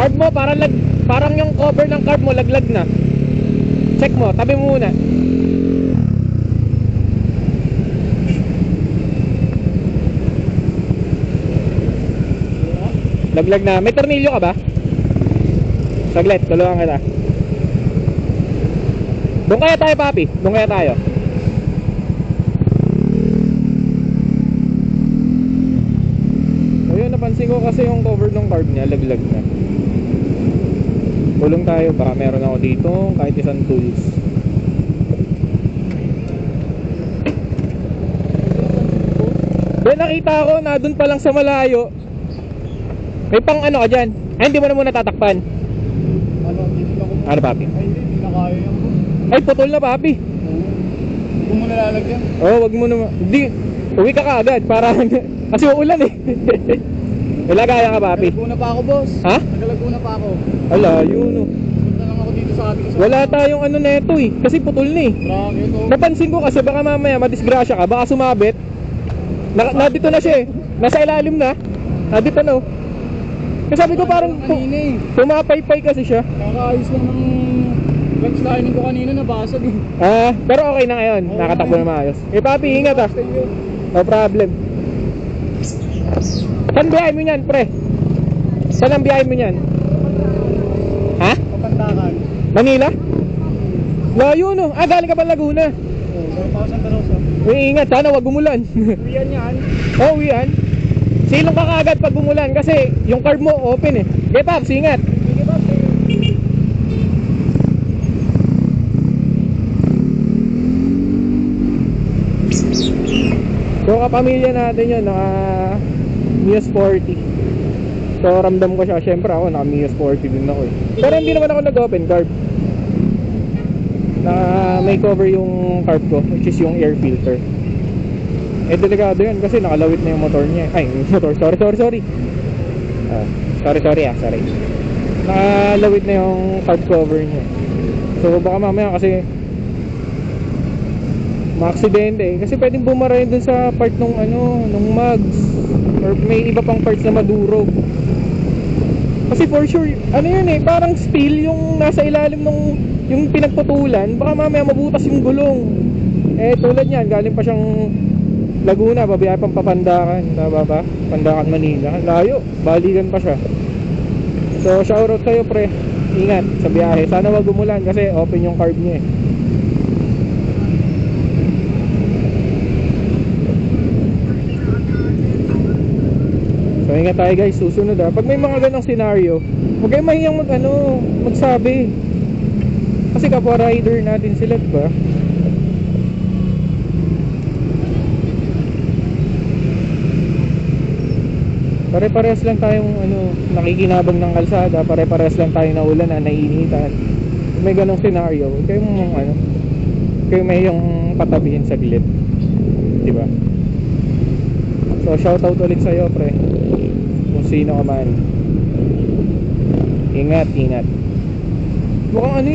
Carb mo, parang yung cover ng carb mo laglag na. Check mo, tabi mo muna. Laglag na. May tornilyo ka ba? Saglit, tulungan kita. Doon kaya tayo, papi. Doon kaya tayo. Ayun, napansin ko kasi yung cover ng carb niya laglag na. Tulong tayo, baka meron ako dito kahit isang tools. Doon nakita ko na doon pa lang sa malayo may pang ano ka dyan. Ay, hindi mo na muna tatakpan. Ano, papi? Ay, hindi na kaya yan. Ay, putol na, papi. Hindi mo nalalagyan. Oo, wag mo na. Hindi, uwi ka kaagad para kasi uulan eh. Ilagaya ka, papi. Nagalaguna pa ako, boss. Ha? Nagalaguna pa ako. Ala, yun oh. Punta lang ako dito sa ating kasama. Wala tayong ano neto eh. Kasi putol na eh. Grabe ito. Napansin ko kasi baka mamaya madisgrasya ka, baka sumabit. Nandito na siya eh. Nasa ilalim na. Nandito na oh. Kasi sabi ko parang kanina eh. pumapaypay kasi siya. Kakaayos lang ng clutch lining ko kanina, nabasag eh. Ah, pero okay na ngayon. Oo, Nakatakbo okay. na maayos. Eh papi, ingat ah. No problem. Saan biyahe mo yan, pre? Saan ang biyahe mo yan? Ha? Papantakan. Manila? Layo no. Ah, galing ka pa Laguna. Oo, galing pa ako Santa Rosa. Uy, ingat. Sana wag umulan. Uwian yan. Oh, uwian. Silong ka kaagad pag umulan kasi yung carb mo open eh. Okay, Paps, ingat. Sige ba? So kapamilya natin yun, naka Mio Sporty. So ramdam ko siya, syempre ako naka Mio Sporty din ako eh. Pero hindi naman ako nag-open carb. Na may cover yung carb ko, which is yung air filter. Eh delikado yun kasi nakalawit na yung motor niya. Ay, motor, sorry. Sorry. Nakalawit na yung carb cover niya. So baka mamaya kasi ma-aksidente eh. Kasi pwedeng bumara yun dun sa part nung nung mugs. Or may iba pang parts na madurog. Kasi for sure, yun eh, parang steel yung nasa ilalim nung yung pinagputulan. Baka mamaya mabutas yung gulong. Eh tulad niyan, galing pa siyang Laguna, babiyahe pang Papandakan. Tama ba? Pandakan, Manila. Layo, balikan pa siya. So shoutout sa'yo pre. Ingat sa biyahe. Sana wag umulan kasi open yung carb niya eh. So ingat tayo guys, susunod ah. Pag may mga ganong scenario, huwag kayong mahiyang magsabi. Kasi kapwa rider natin sila, diba? Pare-parehas lang tayong nakikinabang ng kalsada, pare-parehas lang tayong naulan na naiinitan. Kung may ganong scenario, huwag kayong mahiyang patabihin saglit. Diba? So shoutout ulit sa'yo pre, kung sino ka man. Ingat. Mukhang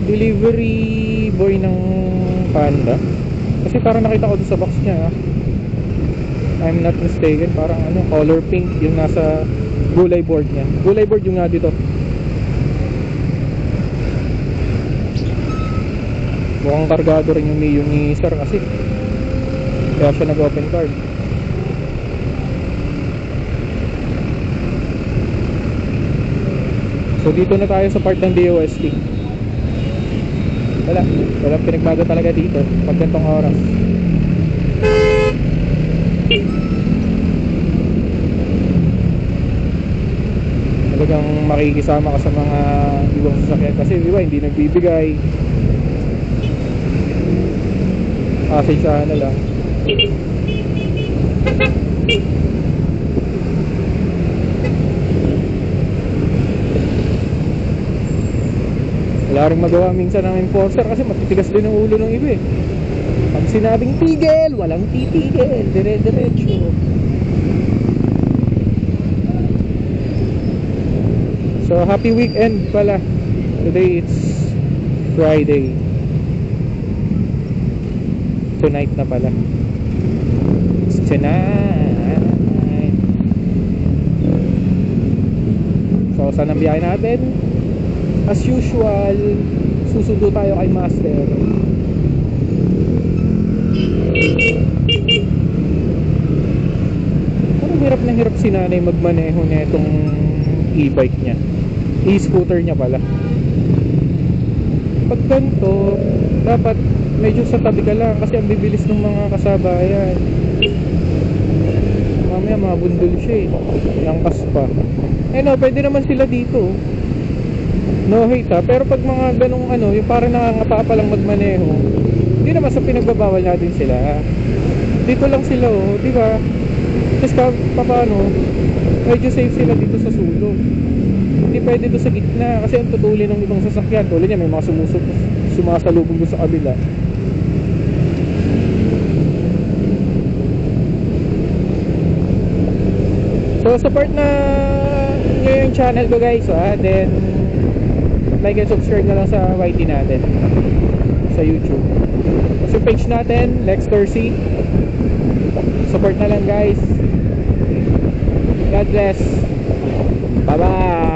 delivery boy ng Panda. Kasi parang nakita ko doon sa box niya I'm not mistaken, parang color pink yung nasa gulay board niya. Gulay board yung nga dito. Mukhang kargado rin yung Mio ni Sir kasi kaya siya nag-open card. So dito na tayo sa part ng DOST. Walang pinagbago talaga dito pag gantong oras. Talagang makikisama ka sa mga ibang sasakyan kasi di ba hindi nagbibigay. Pasensyahan na lang. Wala rin magawa minsan ng enforcer kasi matitigas din ang ulo ng iba eh. Pag sinabing tigil, walang titigil, dire-diretso. So happy weekend pala. Today it's Friday. Tonight na pala. It's tonight. So saan ang biyahe natin? As usual, susundo tayo kay Master. Parang hirap na hirap si nanay magmaneho na itong e-bike niya, e-scooter niya pala. Pag ganito, dapat medyo sa tabi ka lang kasi ang bibilis ng mga kasabayan. Mamaya mabundol siya eh, langkas pa. Eh no, pwede naman sila dito, no hate ha, pero pag mga ganong ano, yung parang nangangapa pa lang magmaneho, hindi naman sa pinagbabawal natin sila. Dito lang sila oh, di ba? Tapos paano, medyo safe sila dito sa sulong. Hindi pwede doon sa gitna kasi ang tutuli ng ibang sasakyan. Tulad niya, may mga sumasalubong doon sa kabila. So sa part na nyo yung channel ko guys, then like and subscribe na lang sa YT natin sa YouTube. So page natin, Lexter C. Support na lang guys. God bless. Bye bye.